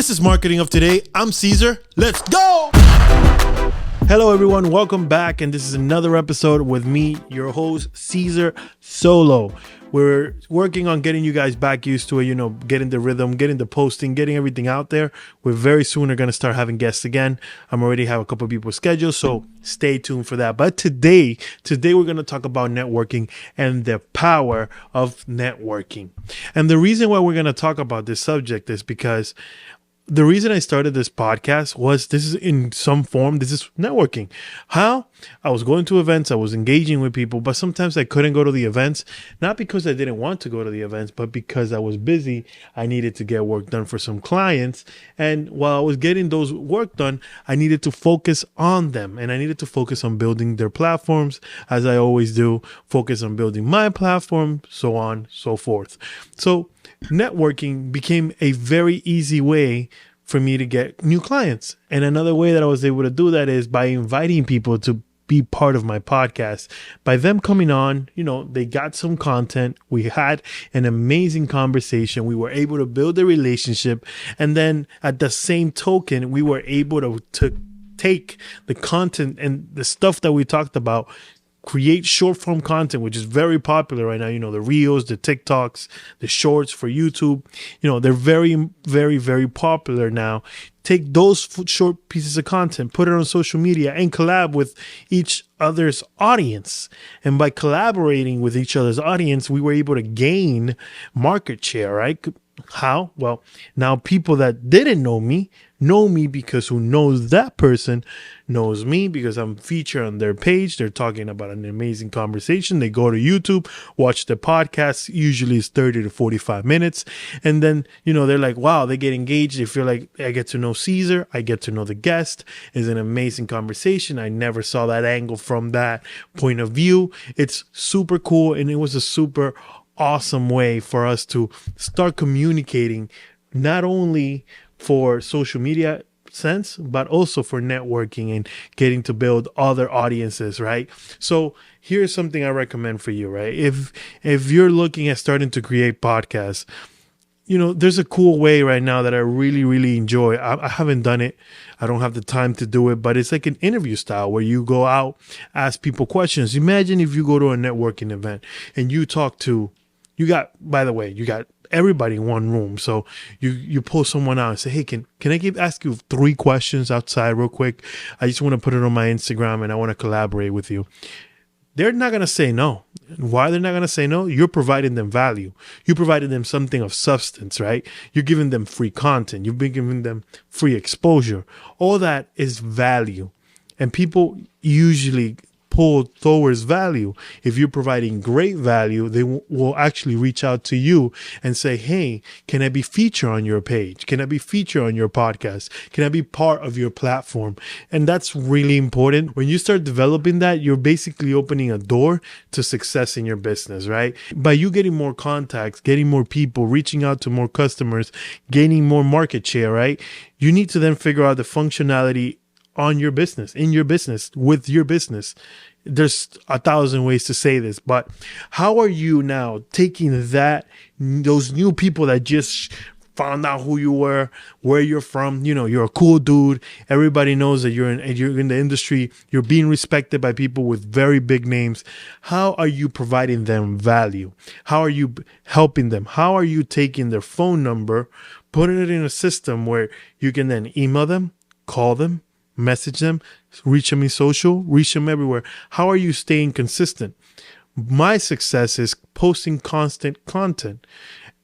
This is Marketing of Today. I'm Cesar. Let's go! Hello, everyone. Welcome back. And this is another episode with me, your host, Cesar Solo. We're working on getting you guys back used to it, getting the rhythm, getting the posting, getting everything out there. We're very soon are going to start having guests again. I'm already have a couple of people scheduled, so stay tuned for that. But today we're going to talk about networking and the power of networking. And the reason why we're going to talk about this subject is because the reason I started this podcast was this is in some form, this is networking. How? I was going to events, I was engaging with people, but sometimes I couldn't go to the events, not because I didn't want to go to the events, but because I was busy. I needed to get work done for some clients. And while I was getting those work done, I needed to focus on them and I needed to focus on building their platforms, as I always do, focus on building my platform, so on, so forth. So networking became a very easy way for me to get new clients. And another way that I was able to do that is by inviting people to be part of my podcast. By them coming on, they got some content. We had an amazing conversation. We were able to build a relationship. And then at the same token, we were able to take the content and the stuff that we talked about, create short form content, which is very popular right now. The Reels, the TikToks, the shorts for YouTube, they're very, very, very popular now. Take those short pieces of content, put it on social media and collab with each other's audience. And by collaborating with each other's audience, we were able to gain market share, right? How? Well, now people that didn't know me because who knows that person knows me because I'm featured on their page. They're talking about an amazing conversation. They go to YouTube, watch the podcast. Usually it's 30 to 45 minutes. And then, they're like, wow, they get engaged. They feel like I get to know Cesar. I get to know the guest. It's an amazing conversation. I never saw that angle from that point of view. It's super cool. And it was a super awesome way for us to start communicating, not only for social media sense, but also for networking and getting to build other audiences, right? So here's something I recommend for you, right? If you're looking at starting to create podcasts, there's a cool way right now that I really, really enjoy. I haven't done it. I don't have the time to do it, but it's like an interview style where you go out, ask people questions. Imagine if you go to a networking event and you talk to, you got everybody in one room. So you pull someone out and say, hey, can I ask you 3 questions outside real quick? I just want to put it on my Instagram and I want to collaborate with you. They're not going to say no. Why they're not going to say no? You're providing them value. You provided them something of substance, right? You're giving them free content. You've been giving them free exposure. All that is value. And people usually pull towards value. If you're providing great value, they will actually reach out to you and say, hey, can I be featured on your page? Can I be featured on your podcast? Can I be part of your platform? And that's really important. When you start developing that, you're basically opening a door to success in your business, right? By you getting more contacts, getting more people, reaching out to more customers, gaining more market share, right? You need to then figure out the functionality on your business, in your business, with your business. There's 1,000 ways to say this, but how are you now taking those new people that just found out who you were, where you're from, you're a cool dude. Everybody knows that you're in the industry. You're being respected by people with very big names. How are you providing them value? How are you helping them? How are you taking their phone number, putting it in a system where you can then email them, call them, message them, reach them in social, reach them everywhere? How are you staying consistent? My success is posting constant content.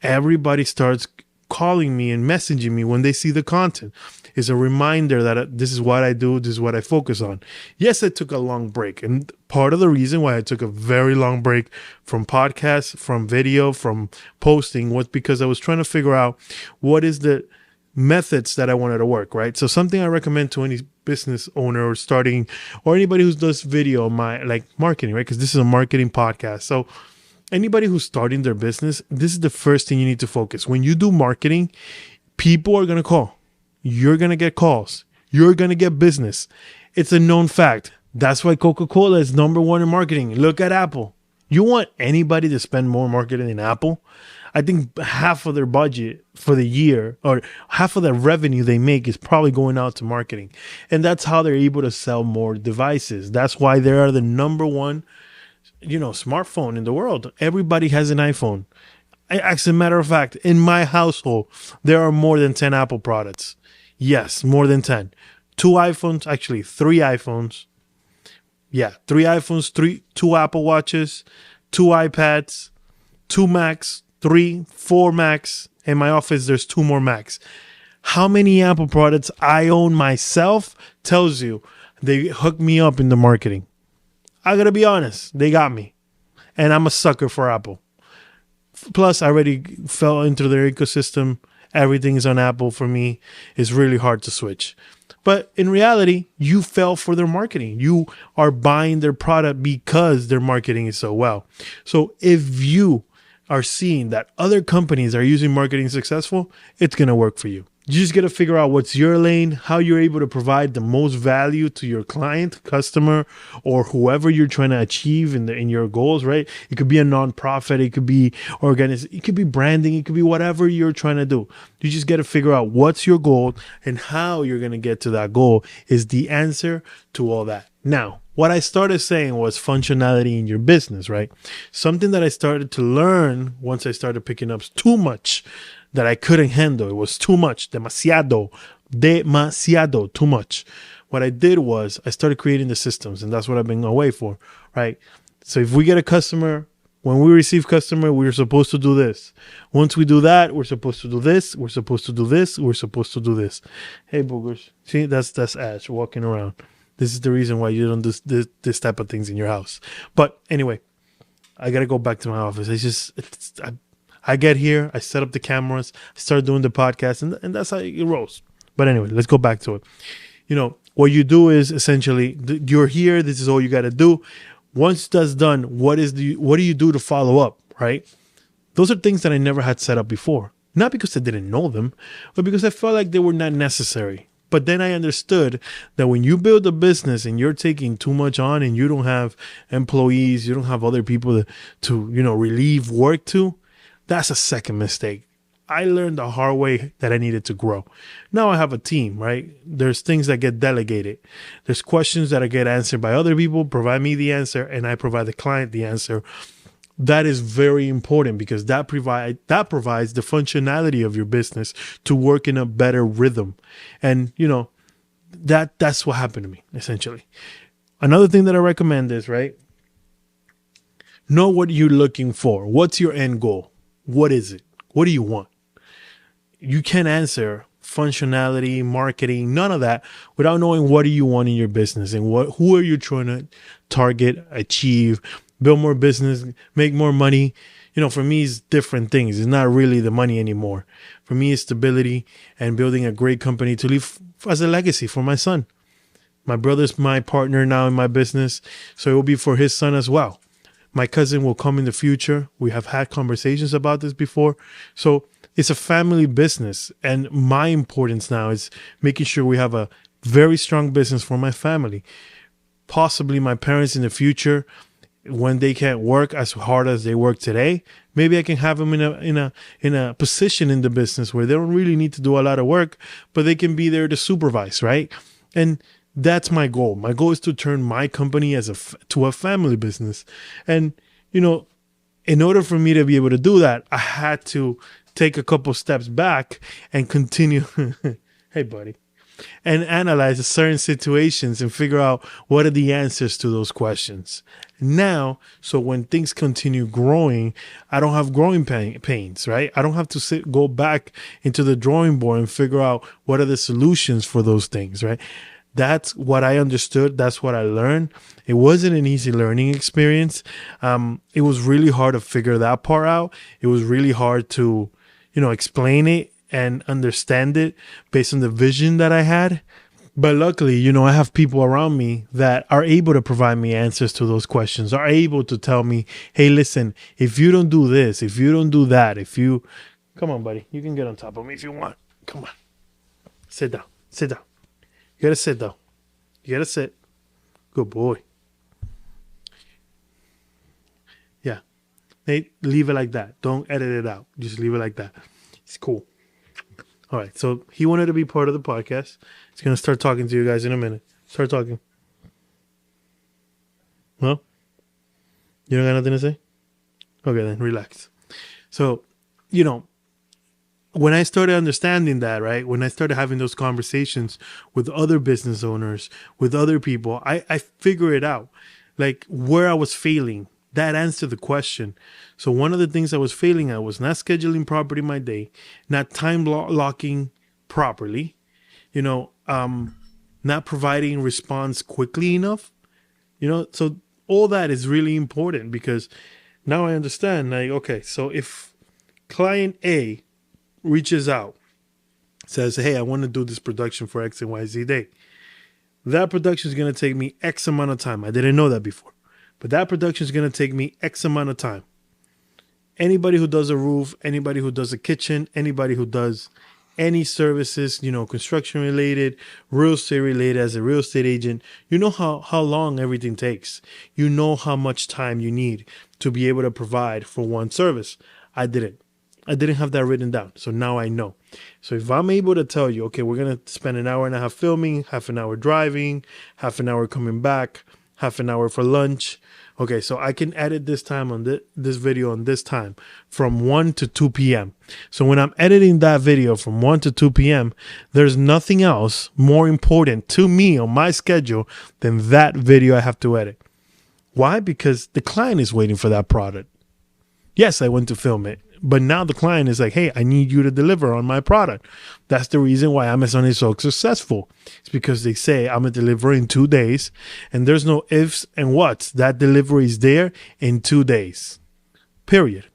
Everybody starts calling me and messaging me when they see the content. It's a reminder that this is what I do, this is what I focus on. Yes, I took a long break. And part of the reason why I took a very long break from podcasts, from video, from posting was because I was trying to figure out what is the methods that I wanted to work, right? So something I recommend to any business owner or starting, or anybody who does video, marketing, right? Because this is a marketing podcast. So anybody who's starting their business, this is the first thing you need to focus. When you do marketing, people are going to call. You're going to get calls. You're going to get business. It's a known fact. That's why Coca-Cola is number 1 in marketing. Look at Apple. You want anybody to spend more marketing than Apple? I think half of their budget for the year or half of the revenue they make is probably going out to marketing. And that's how they're able to sell more devices. That's why they are the number one, smartphone in the world. Everybody has an iPhone. As a matter of fact, in my household, there are more than 10 Apple products. Yes, more than 10. 2 iPhones, actually 3 iPhones. Yeah, 3 iPhones, two Apple Watches, 2 iPads, 2 Macs, 4 Macs. In my office, there's 2 more Macs. How many Apple products I own myself tells you they hooked me up in the marketing. I gotta be honest, they got me. And I'm a sucker for Apple. Plus, I already fell into their ecosystem. Everything is on Apple for me. It's really hard to switch. But in reality, you fell for their marketing. You are buying their product because their marketing is so well. So if you are seeing that other companies are using marketing successful, it's going to work for you. You just got to figure out what's your lane, how you're able to provide the most value to your client, customer, or whoever you're trying to achieve in your goals, right? It could be a nonprofit, it could be it could be branding, it could be whatever you're trying to do. You just got to figure out what's your goal and how you're going to get to that goal is the answer to all that. Now, what I started saying was functionality in your business, right? Something that I started to learn once I started picking up too much that I couldn't handle. It was too much, demasiado, too much. What I did was I started creating the systems, and that's what I've been away for, right? So if we get a customer, when we receive customer, we're supposed to do this. Once we do that, we're supposed to do this. We're supposed to do this. We're supposed to do this. Hey, boogers. See, that's Ash walking around. This is the reason why you don't do this type of things in your house. But anyway, I got to go back to my office. I get here, I set up the cameras, I start doing the podcast, and that's how it rolls. But anyway, let's go back to it. What you do is essentially, you're here, this is all you got to do. Once that's done, what do you do to follow up, right? Those are things that I never had set up before. Not because I didn't know them, but because I felt like they were not necessary. But then I understood that when you build a business and you're taking too much on and you don't have employees, you don't have other people to relieve work to, that's a second mistake. I learned the hard way that I needed to grow. Now I have a team, right? There's things that get delegated. There's questions that I get answered by other people, provide me the answer, and I provide the client the answer. That is very important because that provides the functionality of your business to work in a better rhythm. And, that's what happened to me, essentially. Another thing that I recommend is, right? Know what you're looking for. What's your end goal? What is it? What do you want? You can't answer functionality, marketing, none of that without knowing what do you want in your business and who are you trying to target, achieve, build more business, make more money. For me, it's different things. It's not really the money anymore. For me, it's stability and building a great company to leave as a legacy for my son. My brother's my partner now in my business, so it will be for his son as well. My cousin will come in the future. We have had conversations about this before. So it's a family business. And my importance now is making sure we have a very strong business for my family. Possibly my parents in the future, when they can't work as hard as they work today, maybe I can have them in a position in the business where they don't really need to do a lot of work, but they can be there to supervise, right? And that's my goal. My goal is to turn my company to a family business. And, in order for me to be able to do that, I had to take a couple steps back and continue. Hey, buddy. And analyze certain situations and figure out what are the answers to those questions. Now, so when things continue growing, I don't have growing pains, right? I don't have to go back into the drawing board and figure out what are the solutions for those things, right? That's what I understood. That's what I learned. It wasn't an easy learning experience. It was really hard to figure that part out. It was really hard to, explain it and understand it based on the vision that I had. But luckily, I have people around me that are able to provide me answers to those questions, are able to tell me, hey, listen, if you don't do this, if you don't do that, come on, buddy, you can get on top of me if you want. Come on. Sit down. You got to sit though. You got to sit. Good boy. Yeah. Hey, leave it like that. Don't edit it out. Just leave it like that. It's cool. All right. So he wanted to be part of the podcast. He's going to start talking to you guys in a minute. Start talking. Well, you don't got nothing to say? Okay, then relax. So, when I started understanding that, right, when I started having those conversations with other business owners, with other people, I figured it out, like where I was failing. That answered the question. So one of the things I was failing at was not scheduling properly my day, not time locking properly, not providing response quickly enough, so all that is really important because now I understand, like, okay, so if client A reaches out, says, hey, I want to do this production for X and Y, Z day. That production is going to take me X amount of time. I didn't know that before, but that production is going to take me X amount of time. Anybody who does a roof, anybody who does a kitchen, anybody who does any services, construction related, real estate related as a real estate agent, you know how long everything takes. You know how much time you need to be able to provide for one service. I didn't have that written down. So now I know. So if I'm able to tell you, okay, we're going to spend an hour and a half filming, half an hour driving, half an hour coming back, half an hour for lunch. Okay, so I can edit this time on this video on this time from 1 to 2 p.m. So when I'm editing that video from 1 to 2 p.m., there's nothing else more important to me on my schedule than that video I have to edit. Why? Because the client is waiting for that product. Yes, I went to film it, but now the client is like, hey, I need you to deliver on my product. That's the reason why Amazon is so successful. It's because they say, I'm going to deliver in 2 days, and there's no ifs and whats. That delivery is there in 2 days, period.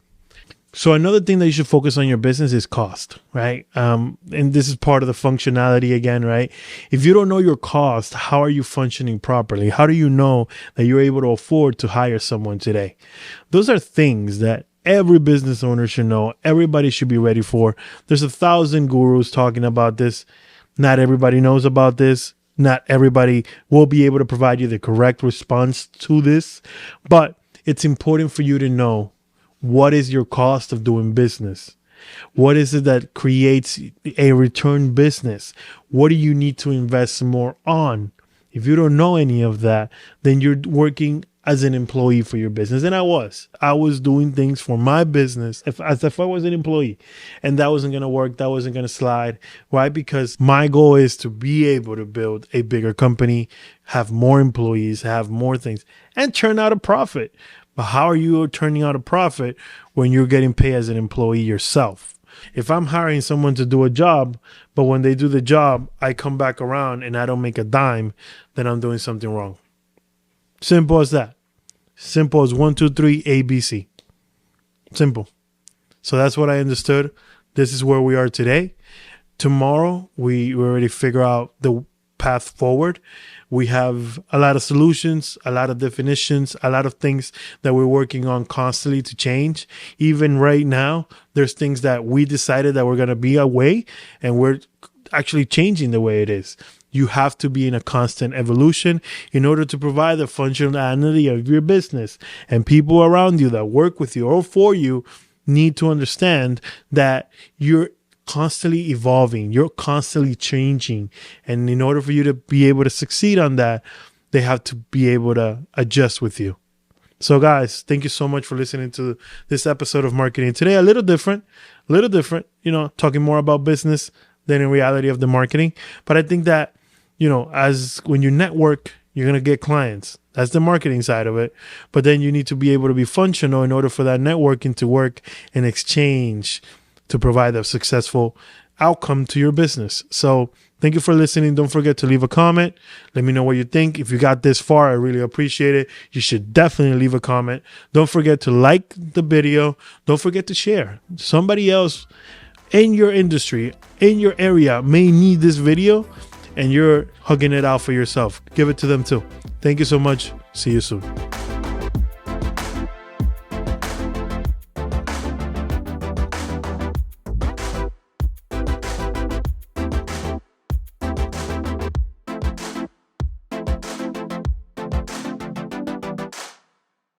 So another thing that you should focus on your business is cost, right? And this is part of the functionality again, right? If you don't know your cost, how are you functioning properly? How do you know that you're able to afford to hire someone today? Those are things that every business owner should know. Everybody should be ready for. There's 1,000 gurus talking about this. Not everybody knows about this. Not everybody will be able to provide you the correct response to this, but it's important for you to know what is your cost of doing business. What is it that creates a return business? What do you need to invest more on? If you don't know any of that, then you're working as an employee for your business. And I was doing things for my business as if I was an employee, and that wasn't going to work. That wasn't going to slide. Why? Because my goal is to be able to build a bigger company, have more employees, have more things, and turn out a profit. But how are you turning out a profit when you're getting paid as an employee yourself? If I'm hiring someone to do a job, but when they do the job, I come back around and I don't make a dime, then I'm doing something wrong. Simple as that. Simple as 1, 2, 3, ABC. Simple. So that's what I understood. This is where we are today. Tomorrow, we already figure out the path forward. We have a lot of solutions, a lot of definitions, a lot of things that we're working on constantly to change. Even right now, there's things that we decided that we're going to be a way, and we're actually changing the way it is. You have to be in a constant evolution in order to provide the functionality of your business. And people around you that work with you or for you need to understand that you're constantly evolving, you're constantly changing. And in order for you to be able to succeed on that, they have to be able to adjust with you. So guys, thank you so much for listening to this episode of Marketing Today. A little different, talking more about business than in reality of the marketing. But I think that, as when you network, you're going to get clients. That's the marketing side of it. But then you need to be able to be functional in order for that networking to work and exchange to provide a successful outcome to your business. So thank you for listening. Don't forget to leave a comment. Let me know what you think. If you got this far, I really appreciate it. You should definitely leave a comment. Don't forget to like the video. Don't forget to share. Somebody else in your industry, in your area may need this video, and you're hugging it out for yourself. Give it to them too. Thank you so much. See you soon.